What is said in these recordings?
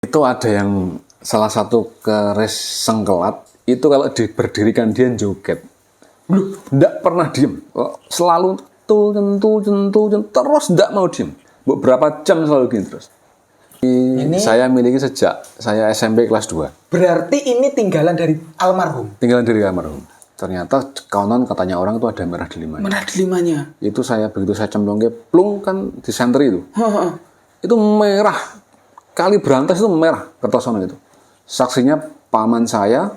Itu ada yang salah satu keris sengkelat itu kalau berdirikan dia joget. Enggak pernah diem. Selalu centul terus enggak mau diem. Beberapa jam selalu gini terus. Ini saya miliki sejak saya SMP kelas 2. Berarti ini tinggalan dari almarhum. Tinggalan dari almarhum. Ternyata konon katanya orang itu ada merah delimanya. Merah delimanya. Itu begitu saya cemplungnya plung kan di senter itu. Itu merah. Kali berantas itu merah kertosono itu. Saksinya paman saya.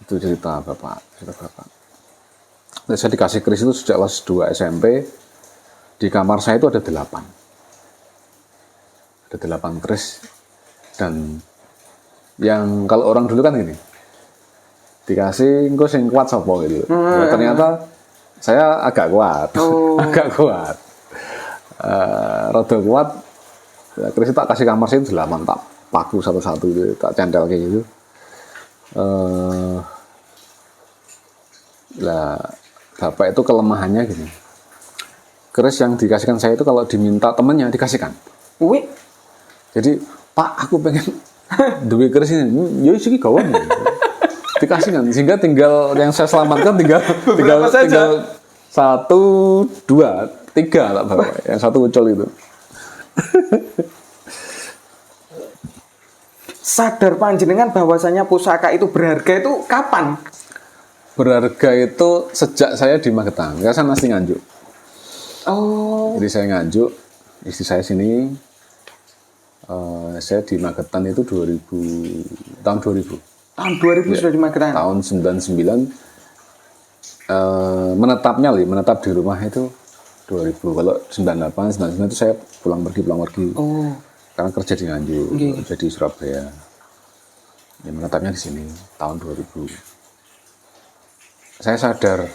Itu cerita bapak. Dan saya dikasih keris itu sejak kelas 2 SMP. Di kamar saya itu ada 8. Ada 8 keris. Dan yang kalau orang dulu kan gini, dikasih engko sing kuat sapa gitu. Nah, ternyata saya agak kuat. Agak kuat. Rada kuat. Keris tak kasih kamar saya 8, tak paku satu-satu gitu, tak centel kayak gitu. Lah bapak itu kelemahannya gini. Keris yang dikasihkan saya itu kalau diminta temennya dikasihkan. Wih. Jadi, Pak, aku pengen duwe keris ini. Ya iki gawon. Dikasihkan sehingga tinggal yang saya selamatkan tinggal 1, 2, 3 lah bapak. Yang satu ucul itu. Sadar panjenengan bahwasanya pusaka itu berharga itu kapan? Berharga itu sejak saya di Magetan. Ya saya masih Nganjuk. Oh. Jadi saya Nganjuk, istri saya sini. Saya di Magetan itu tahun 2000. Tahun 2000 ya, sudah di Magetan. Tahun 99 menetap di rumah itu 2000. Kalau 98, 99 itu saya pulang pergi. Oh. Karena kerja di Nganjuk, kerja di Surabaya. Ya, menetapnya di sini tahun 2000. Saya sadar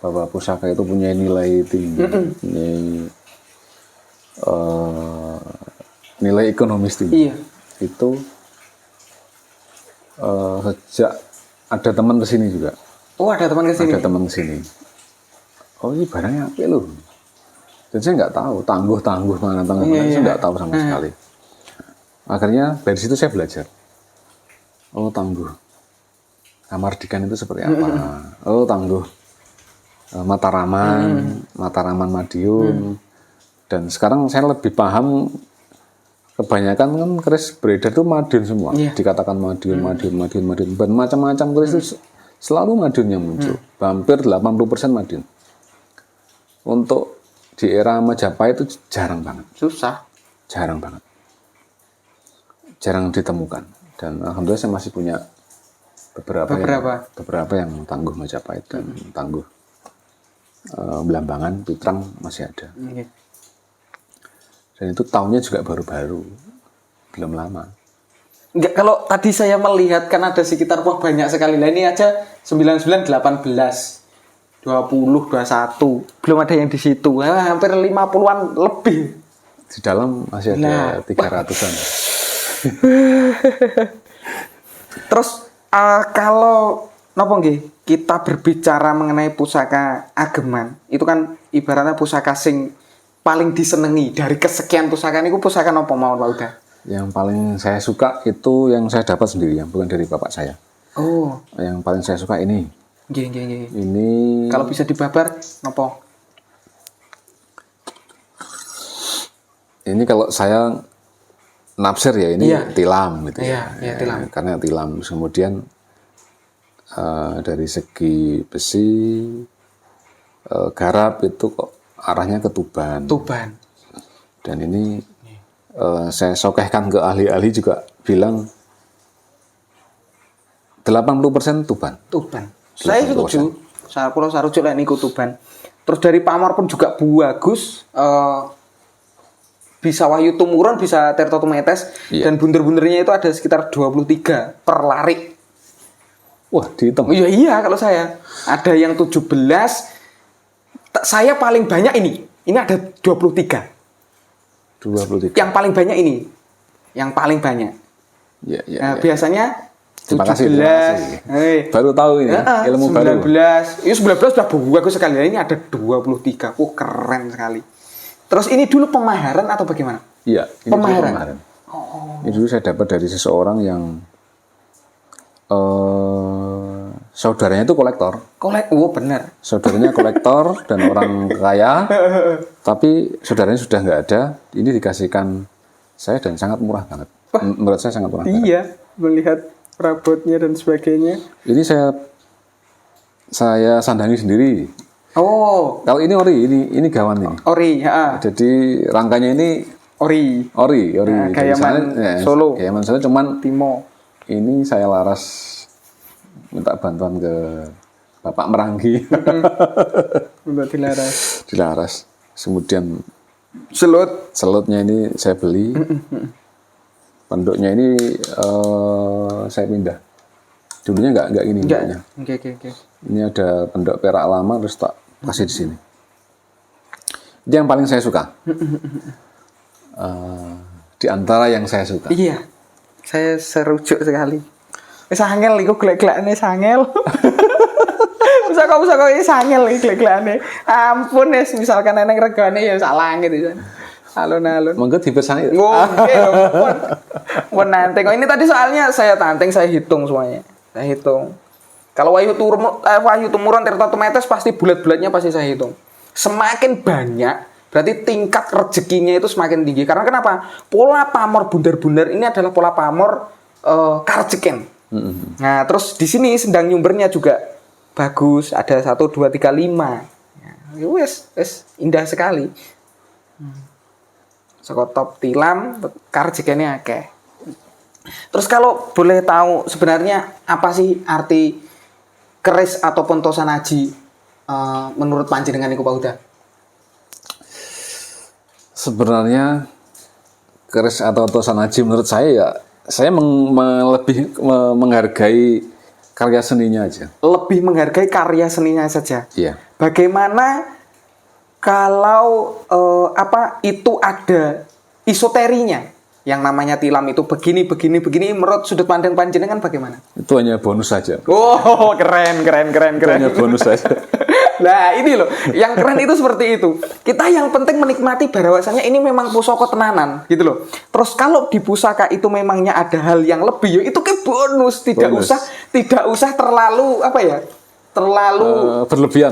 bahwa pusaka itu punya nilai tinggi, nilai ekonomis tinggi. Iya. Itu sejak ada teman kesini juga. Oh, ada teman kesini. Ada teman kesini. Oh, ini barangnya apa loh? Dan saya nggak tahu tangguh mana saya nggak tahu sama sekali. Akhirnya dari situ saya belajar. Oh, tangguh. Kamardikan itu seperti apa? Oh, tangguh. Mataraman Madiun. Dan sekarang saya lebih paham. Kebanyakan kan keris beredar itu Madiun semua. Dikatakan Madiun. Dan macam-macam keris itu selalu Madiun yang muncul. Hampir 80% Madiun. Untuk di era Majapahit itu jarang banget. Susah. Jarang banget. Jarang ditemukan. Dan alhamdulillah saya masih punya beberapa yang tangguh Majapahit dan tangguh Belambangan, Pitrang masih ada. Dan itu tahunnya juga baru-baru, belum lama. Enggak, kalau tadi saya melihat kan ada sekitar banyak sekali. Nah ini aja 99, 18, 20, 21. Belum ada yang di situ. Hampir 50-an lebih. Di dalam masih ada 300-an. Terus kalau kita berbicara mengenai pusaka ageman, itu kan ibaratnya pusaka sing paling disenangi dari kesekian pusaka ini, pusaka apa mau Pak Uda? Yang paling saya suka itu yang saya dapat sendiri, yang bukan dari bapak saya. Oh. Yang paling saya suka ini. Ini. Kalau bisa dibabar, apa? Ini kalau saya nafsir ya, ini tilam gitu ya. Iya, tilam. Karena tilam. Kemudian dari segi besi, garap itu kok arahnya ke Tuban. Dan ini saya sokehkan ke ahli-ahli juga bilang 80% Tuban. Saya setuju. Kalau saya rujuk lah ini Tuban. Terus dari pamor pun juga bagus. Bisa Wahyu Tumuron, bisa Tirto Tumetes. Dan bunder-bundernya itu ada sekitar 23 per larik. Wah, dihitung. Iya kalau saya. Ada yang 17. Saya paling banyak ini. Ini ada 23. Yang paling banyak ini. Yang paling banyak. Ya. Biasanya Terima kasih. 17. Baru tahu ini ilmu 19. baru. Ini 19 udah bagus sekali. Ini ada 23. Keren sekali. Terus ini dulu pemaharan atau bagaimana? Iya, ini Pemaharan. pemaharan. Ini dulu saya dapat dari seseorang yang saudaranya itu kolektor. Benar. Saudaranya kolektor dan orang kaya, tapi saudaranya sudah nggak ada. Ini dikasihkan saya dan sangat murah banget. Menurut saya sangat murah banget. Iya, melihat perabotnya dan sebagainya. Ini saya sandangi sendiri. Oh, Kalau ini ori, ini gawan ini. ori, ya. Jadi rangkanya ini Ori. Nah, Jadi Gayaman saya- Solo. Gayaman Solo, cuman Timo. ini saya laras minta bantuan ke Bapak Meranggi. Untuk dilaras. Dilaras. Kemudian Selut. selutnya ini saya beli. Penduknya ini saya pindah. Dulunya nggak gini bentuknya. Oke. Ini ada pendok perak lama terus tak kasih di sini. Itu yang paling saya suka. Di antara yang saya suka. Iya. Saya serujuk sekali. Wis angel iku glek-glekane sangel. Usah kok iki sangel iki glek-glekane. Ampun wis misalkan eneng regane ya sak langit iki. Alun-alun. Monggo dipesan. Oke, pun nanti kok ini tadi soalnya saya tanteng, saya hitung semuanya. Saya hitung. Kalau Wahyu Tumuron Tirta Tumetes pasti bulat-bulatnya pasti saya hitung. Semakin banyak berarti tingkat rezekinya itu semakin tinggi. Karena kenapa? Pola pamor bundar-bundar ini adalah pola pamor karejeken. Nah, terus di sini sendang nyumbernya juga bagus. Ada 1, 2, 3, 5. Ya, wes indah sekali. Sekotop tilam karejekene akeh. Terus kalau boleh tahu sebenarnya apa sih arti keris ataupun tosanaji menurut panjenengan iku Pak Huda? Sebenarnya keris atau tosanaji menurut saya ya saya lebih menghargai karya seninya aja. Lebih menghargai karya seninya saja. Iya. Bagaimana kalau itu ada esoterinya yang namanya tilam itu begini menurut sudut pandang panjenengan bagaimana? Itu hanya bonus saja. Oh, keren. Itu hanya bonus saja. Nah ini loh, yang keren itu seperti itu. Kita yang penting menikmati bahwasanya ini memang pusaka tenanan, gitu loh. Terus kalau di pusaka itu memangnya ada hal yang lebih, itu kayak bonus, tidak usah terlalu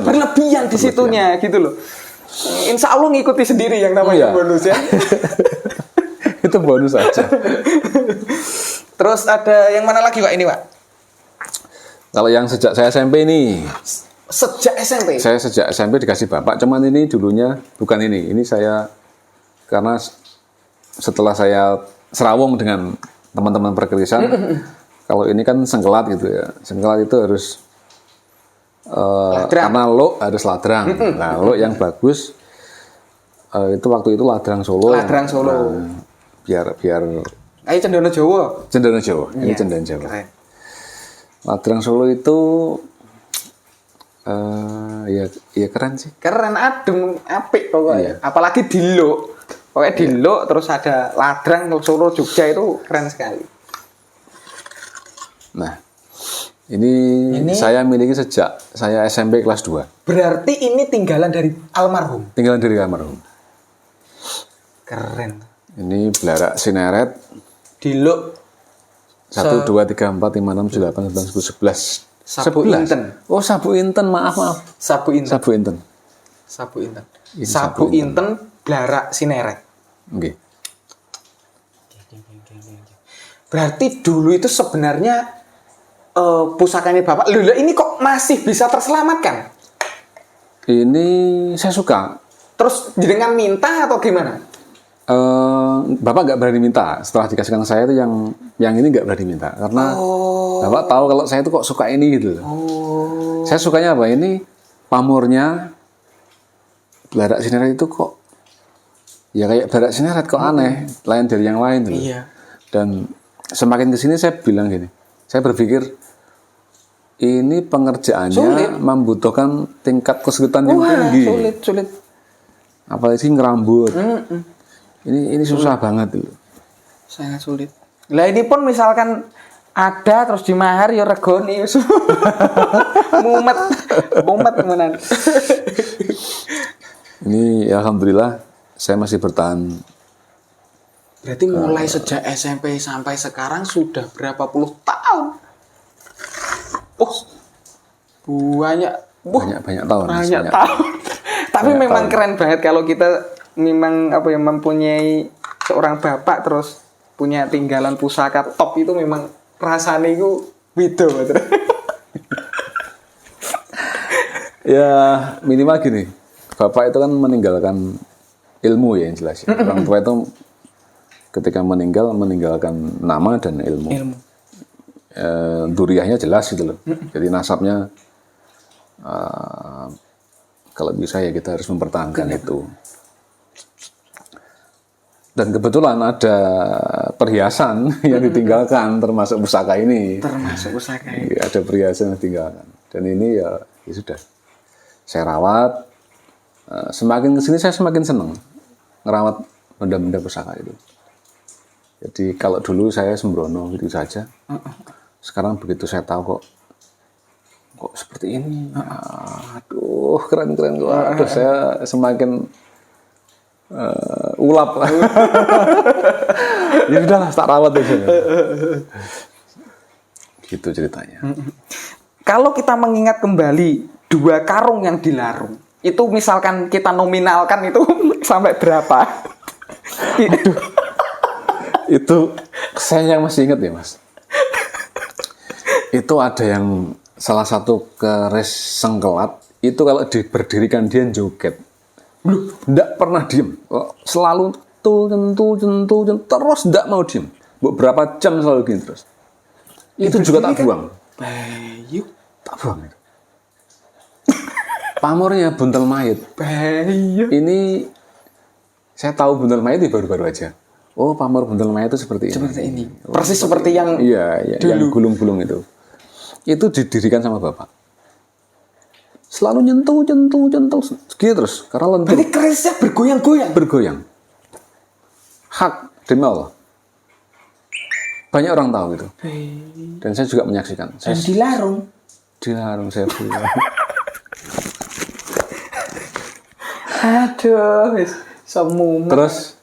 berlebihan di situnya, gitu loh. Insya Allah ngikuti sendiri yang namanya bonus ya. Itu bonus saja. Terus ada yang mana lagi Pak ini Pak? Kalau yang sejak saya SMP ini. Sejak SMP? Saya sejak SMP dikasih bapak, cuman ini dulunya bukan ini. Ini saya, karena setelah saya serawung dengan teman-teman perkerisan, kalau ini kan sengkelat gitu ya. Sengkelat itu harus, karena lo harus ladrang. Nah, lo yang bagus, itu waktu itu ladrang Solo. Ladrang Solo. Nah, biar Ayo Cendana Jawa. Cendana Jawa. Ini Cendana Jawa. Keren. Ladrang Solo itu ya keren sih. Keren, adem, apik pokoknya. Iya. Apalagi diluk. Pokoknya diluk terus ada ladrang Solo Jogja itu keren sekali. Nah, ini saya miliki sejak saya SMP kelas 2. Berarti ini tinggalan dari almarhum. Tinggalan dari almarhum. Keren. Ini belarak sineret. Diluk 1, 2, 3, 4, 5, 6, 7, 8, 9, 10, 11. Sabu 11. Inten. Oh, sabu inten, maaf. Sabu Inten. Sabu inten. Sabu Inten. Ini Sabu Sabu Inten belarak sineret. Oke. Berarti dulu itu sebenarnya pusakanya Bapak. Loh, ini kok masih bisa terselamatkan? Ini saya suka. Terus jenengan minta atau gimana? Bapak nggak berani minta. Setelah dikasihkan saya itu yang ini nggak berani minta karena Bapak tahu kalau saya itu kok suka ini gitu. Saya sukanya apa? Ini pamornya belarak sineret itu kok ya kayak belarak sineret kok aneh, lain dari yang lain gitu. Iya. Dan semakin kesini saya bilang gini, saya berpikir ini pengerjaannya membutuhkan tingkat kesulitan yang tinggi. Sulit. Apalagi ngerambut. Ini susah banget itu. Sangat sulit. Lah ini pun misalkan ada terus di mahar ya regoni wis. mumet menan. Ini alhamdulillah saya masih bertahan. Berarti mulai sejak SMP sampai sekarang sudah berapa puluh tahun? Oh, banyak tahun. Banyak tahun. Tapi banyak memang tahun. keren banget kalau kita memang mempunyai seorang bapak terus punya tinggalan pusaka top itu memang rasanya itu beda betul. Ya minimal gini, bapak itu kan meninggalkan ilmu ya yang jelas ya. Orang tua itu ketika meninggalkan nama dan ilmu. Duriahnya jelas gitu loh. Jadi nasabnya kalau bisa ya kita harus mempertahankan itu. Dan kebetulan ada perhiasan yang ditinggalkan termasuk pusaka ini. Ya, ada perhiasan yang ditinggalkan. Dan ini ya sudah. Saya rawat. Semakin kesini saya semakin senang ngerawat benda-benda pusaka itu. Jadi kalau dulu saya sembrono gitu saja. Sekarang begitu saya tahu kok seperti ini. Aduh, keren. Aduh, saya semakin ulap. Ya udahlah, tak rawat aja. Gitu ceritanya. Kalau kita mengingat kembali 2 karung yang dilarung, itu misalkan kita nominalkan itu sampai berapa? Itu saya yang masih ingat ya Mas. Itu ada yang salah satu keris sengkelat itu kalau berdirikan dia joget. Nggak pernah diem. Selalu centul terus nggak mau diem. Beberapa jam selalu gini terus. Itu juga tak buang. Bayu. Tak buang itu. Pamornya buntel mayit. Bayu. Ini saya tahu buntel mayit baru-baru aja. Oh, pamor buntel mayit itu seperti ini. Persis seperti yang Iya, yang gulung-gulung itu. Itu didirikan sama bapak. Selalu nyentuh gitu terus karena lentur. Berarti kerisnya bergoyang. Hak demi Allah. Banyak orang tahu itu. Dan saya juga menyaksikan. Dan dilarung saya pulang. Aduh, semua. Terus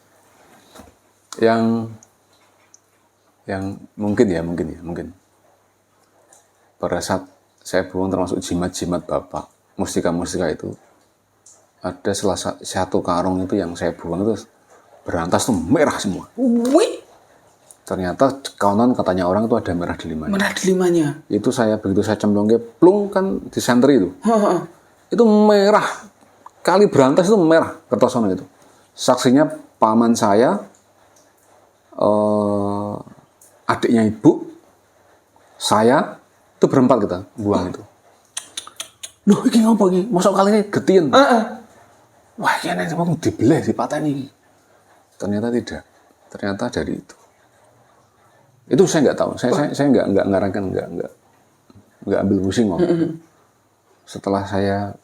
yang mungkin. Pada saat saya buang termasuk jimat-jimat bapak, mustika-mustika itu, ada salah satu karung itu yang saya buang itu berantas tuh merah semua. Wih. Ternyata konon katanya orang itu ada merah delimanya. Merah delimanya. Itu begitu saya cemplungnya plung kan di senter itu. Itu merah. Kali berantas itu merah kertosono itu. Saksinya paman saya, adiknya ibu, saya itu berempat kita buang itu. Loh, ini ngapa ini? Masuk kali ini getien. Wah, ini mau dibelah, dipateni. Ternyata tidak. Ternyata dari itu. Itu saya nggak tahu. Saya nggak ngarangkan, nggak ambil pusing waktu. Setelah saya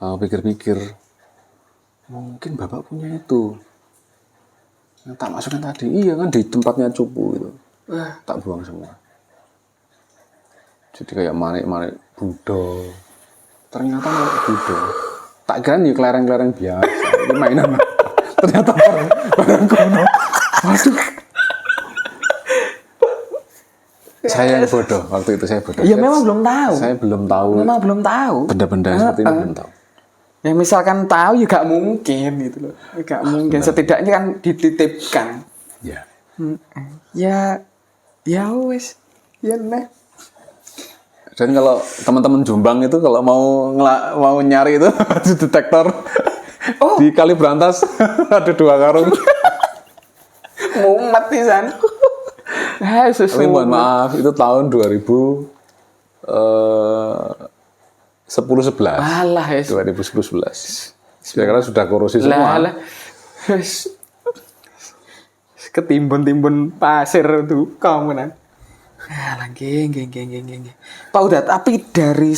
pikir-pikir, mungkin bapak punya itu. Yang tak masukin tadi, iya kan di tempatnya cupu itu. Tak buang semua. Jadi kayak manik-manik Buddha. Ternyata manik Buddha. Tak kira nih kelereng-kelereng biasa. Ini mainan. Ternyata barang kuno. Waduh. Saya yang bodoh. Waktu itu saya bodoh. Ya memang belum tahu. Saya belum tahu. Memang belum tahu. Benda-benda seperti ini belum tahu. Ya misalkan tahu ya gak mungkin gitu loh. Gak mungkin. Setidaknya kan dititipkan. Ya. Ya wes. Ya nah. Dan kalau teman-teman Jombang itu kalau mau nyari itu di detektor di Kali Berantas ada 2 karung. Mumet pisan. Tapi mohon maaf itu tahun 10-11. Alah, 2010-11. Kira-kira sudah korosi semua. Lah. Ketimbun-timbun pasir tuh kamu nan. Geng. Pak Uda, tapi dari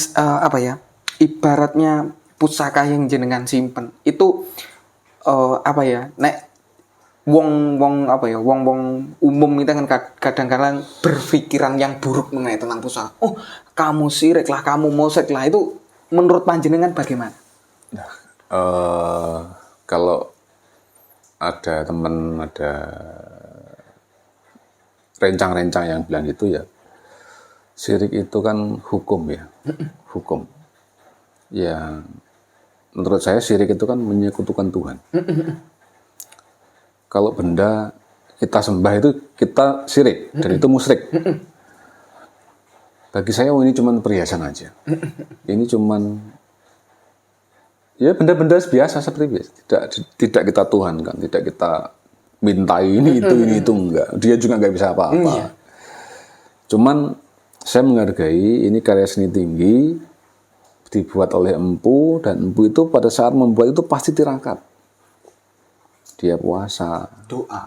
ibaratnya pusaka yang jenengan simpen itu nek wong apa ya, wong umum itu kan kadang-kadang berpikiran yang buruk mengenai tentang pusaka. Oh, kamu sirik lah, kamu musyrik lah. Itu menurut panjenengan bagaimana? Kalau ada teman, ada rencang-rencang yang bilang gitu ya, syirik itu kan hukum ya, hukum. Yang menurut saya syirik itu kan menyekutukan Tuhan. Kalau benda kita sembah itu kita syirik dan itu musyrik. Bagi saya ini cuma perhiasan aja. Ini cuman ya benda-benda biasa seperti biasa. Tidak kita tuhankan, tidak kita mintai ini itu enggak. Dia juga enggak bisa apa-apa. Cuman saya menghargai ini karya seni tinggi dibuat oleh empu, dan empu itu pada saat membuat itu pasti tirakat. Dia puasa, Doa,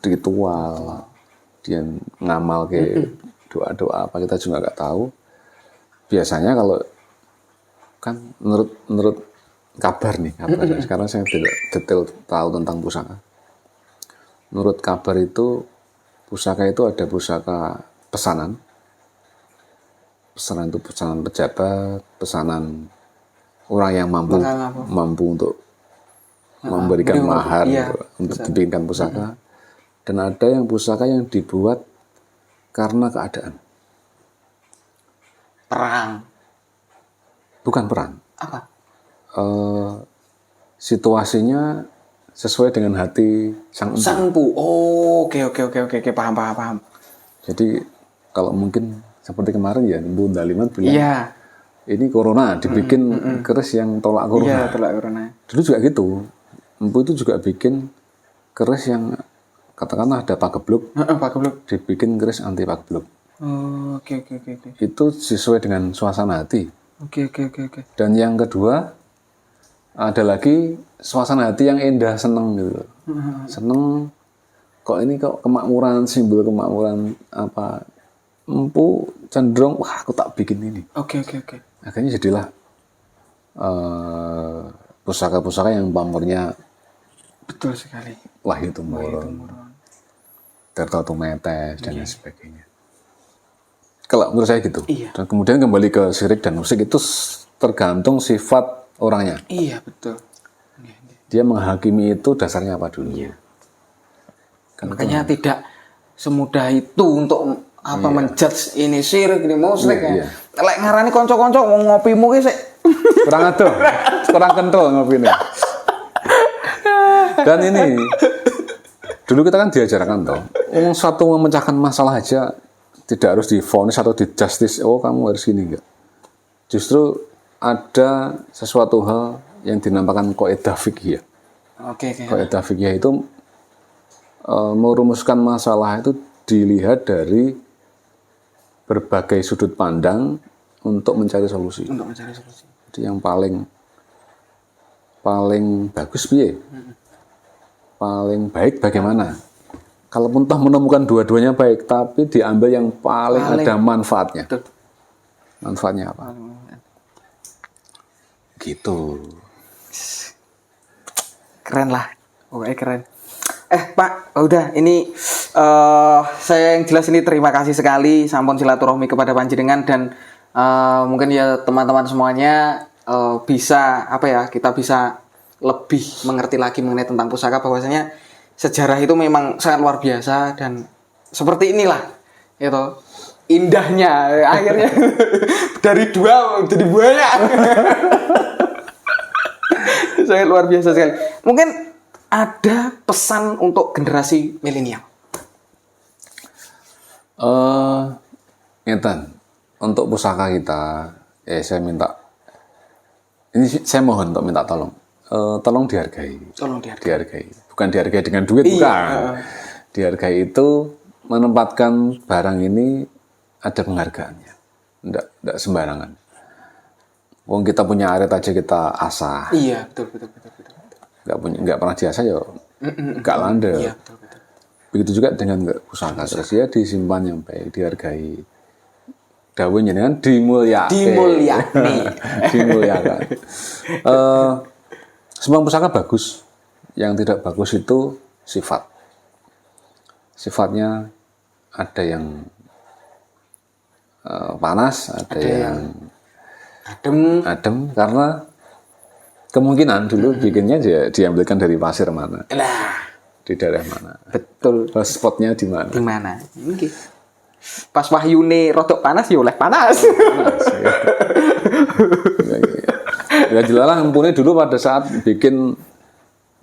ritual, dia ngamal ke doa-doa apa kita juga nggak tahu. Biasanya kalau kan menurut kabar nih, sekarang saya tidak detail tahu tentang pusaka. Menurut kabar itu pusaka itu ada pusaka pesanan itu pesanan pejabat, pesanan orang yang mampu untuk memberikan mahar untuk dibikinkan pusaka. Dan ada yang pusaka yang dibuat karena keadaan. perang. Bukan perang. Apa? Situasinya sesuai dengan hati sang empu. Sang empu. Oh, oke, paham. Jadi kalau mungkin seperti kemarin ya, Empu Ndaliman bilang, ini corona, dibikin keris yang tolak corona. Iya, tolak corona. Dulu juga gitu. Empu itu juga bikin keris yang katakanlah ada pagebluk, dibikin keris anti pagebluk. Oh, oke. Itu sesuai dengan suasana hati. Oke. Dan yang kedua, ada lagi suasana hati yang indah, seneng gitu. Seneng, kok ini kok kemakmuran, simbol kemakmuran apa, empu cenderung, wah aku tak bikin ini. Oke. Akhirnya jadilah pusaka-pusaka yang pamornya Betul sekali. Wahyu Tumurun, Tirta Tumetes, dan lain sebagainya. Kalau menurut saya gitu. Iya. Dan kemudian kembali ke syirik dan musyrik itu tergantung sifat orangnya. Iya, betul. Dia menghakimi itu dasarnya apa dulu. Iya. Makanya tidak semudah itu untuk menjudge ini syirik, ini musyrik ya. Lek ngarani kanca-kanca wong ngopimu ki sik kurang adoh, kurang kental ngopine. Dan ini dulu kita kan diajarkan toh, satu memecahkan masalah aja tidak harus divonis atau di justice, oh kamu harus gini, enggak. Justru ada sesuatu hal yang dinamakan kaidah fikih. Kaidah fikih itu merumuskan masalah itu dilihat dari berbagai sudut pandang untuk mencari solusi. Jadi yang paling bagus piye? Paling baik bagaimana? Kalaupun toh menemukan dua-duanya baik, tapi diambil yang paling ada manfaatnya. Betul. Manfaatnya apa? Gitu. Keren lah. Pokoknya keren. Pak, udah ini saya yang jelas ini terima kasih sekali sampun silaturahmi kepada panjenengan, dan mungkin ya teman-teman semuanya bisa kita bisa lebih mengerti lagi mengenai tentang pusaka, bahwasanya sejarah itu memang sangat luar biasa, dan seperti inilah itu indahnya akhirnya dari dua jadi banyak. Sangat luar biasa sekali. Mungkin ada pesan untuk generasi milenial. Ngeten, untuk pusaka kita, saya minta, ini saya mohon untuk minta tolong dihargai. Dihargai. Bukan dihargai dengan duit, bukan. Dihargai itu menempatkan barang ini ada penghargaannya. Enggak sembarangan. Wong kita punya arit aja kita asah. Iya, betul. Enggak pernah diasah ya. Enggak landep. Iya, betul. Begitu juga dengan pusaka. Terus dia disimpan yang baik, dihargai. Dawuh jenengan dimulyakkan. Semua pusaka bagus. Yang tidak bagus itu sifat. Sifatnya ada yang panas, ada yang adem karena kemungkinan dulu bikinnya diambilkan dari pasir mana, di daerah mana, betul. spotnya di mana. Di mana? Nggih. Pas wahyune rodok panas ya oleh panas. Panas, ya. Ya jelas lah, empunya dulu pada saat bikin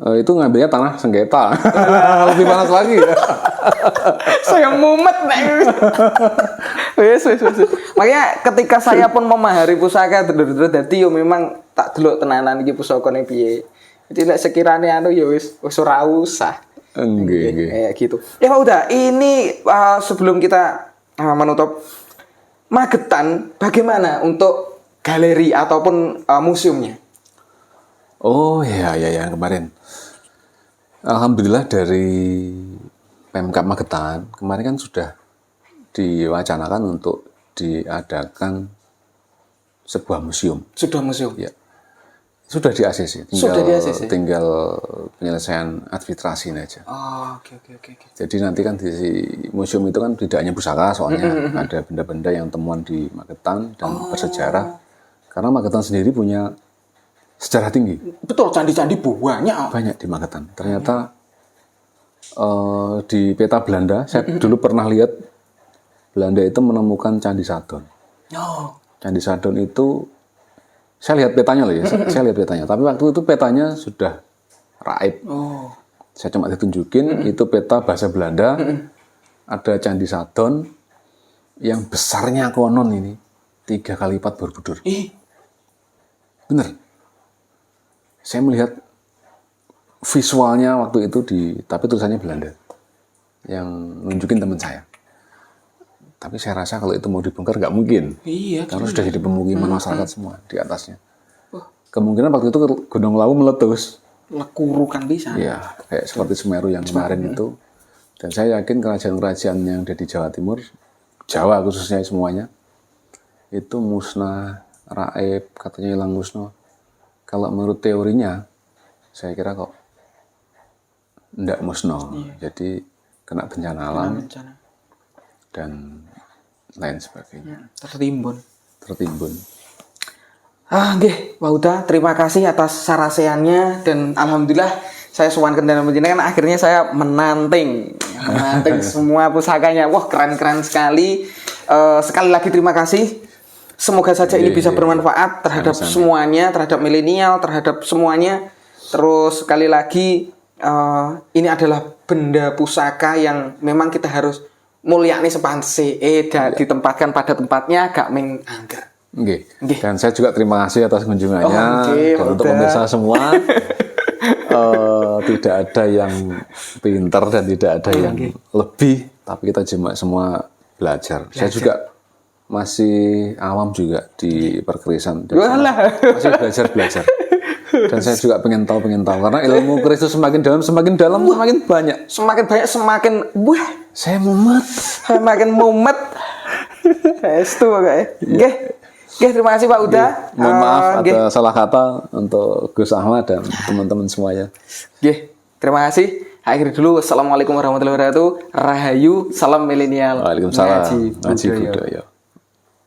itu ngambilnya tanah sengketa. Lebih panas lagi ya. Saya mumet nek. Wes. Makanya ketika saya pun memahari pusaka dulu dadi yo memang tak delok tenanan iki pusakane piye. Jadi nek sekirane anu ya wis ora usah. Nggih. Kayak gitu. Ya udah, ini sebelum kita menutup Magetan, bagaimana untuk galeri ataupun museumnya? Oh ya kemarin. Alhamdulillah dari Pemkab Magetan kemarin kan sudah diwacanakan untuk diadakan sebuah museum. Sudah museum? Ya. Sudah di ACC. Tinggal penyelesaian administrasi aja. Oh, oke. Jadi nanti kan di museum itu kan tidak hanya pusaka, soalnya ada benda-benda yang temuan di Magetan dan bersejarah. Karena Magetan sendiri punya sejarah tinggi. Betul, candi-candi banyak. Banyak di Magetan. Ternyata di peta Belanda, saya dulu pernah lihat Belanda itu menemukan Candi Sadon. Oh. Candi Sadon itu, saya lihat petanya loh ya, saya lihat petanya. Tapi waktu itu petanya sudah raib. Oh. Saya cuma ditunjukin, itu peta bahasa Belanda, ada Candi Sadon yang besarnya konon ini 3 kali lipat Borobudur. Bener. Saya melihat visualnya waktu itu tapi tulisannya Belanda yang nunjukin teman saya. Tapi saya rasa kalau itu mau dibongkar nggak mungkin. Iya. Karena sudah jadi pemukiman masyarakat semua di atasnya. Kemungkinan waktu itu Gunung Lawu meletus. Lekurukan bisa. Iya, kayak seperti Semeru yang kemarin itu. Dan saya yakin kerajaan-kerajaan yang ada di Jawa Timur, Jawa khususnya semuanya, itu musnah, raib, katanya hilang musnah. Kalau menurut teorinya, saya kira kok enggak musnah. Jadi kena bencana alam dan lain sebagainya. Tertimbun. Nggih, Wauda, terima kasih atas saraseannya dan alhamdulillah saya sowan kendaraan kan akhirnya saya menanting semua pusakanya. Wah, keren-keren sekali. Sekali lagi terima kasih. Semoga saja ini bisa bermanfaat terhadap semuanya, terhadap milenial, terhadap semuanya. Terus sekali lagi ini adalah benda pusaka yang memang kita harus mulyani sepanse ditempatkan pada tempatnya, gak meng angger. Nggih. Dan saya juga terima kasih atas kunjungannya dan untuk pemirsa semua. Tidak ada yang pintar dan tidak ada yang lebih, tapi kita cuma semua belajar. Saya juga masih awam juga di perkerisan. Masih belajar. Dan saya juga pengen tahu karena ilmu keris itu semakin dalam semakin banyak. Semakin wah, saya mumet. Semakin mumet. Itu kayak. Oke, terima kasih Pak Uda. Mohon maaf ada salah kata untuk Gus Ahmad dan teman-teman semuanya. Terima kasih. Akhir dulu. Wassalamualaikum warahmatullahi wabarakatuh. Rahayu, salam milenial. Waalaikumsalam. Ngaji budaya.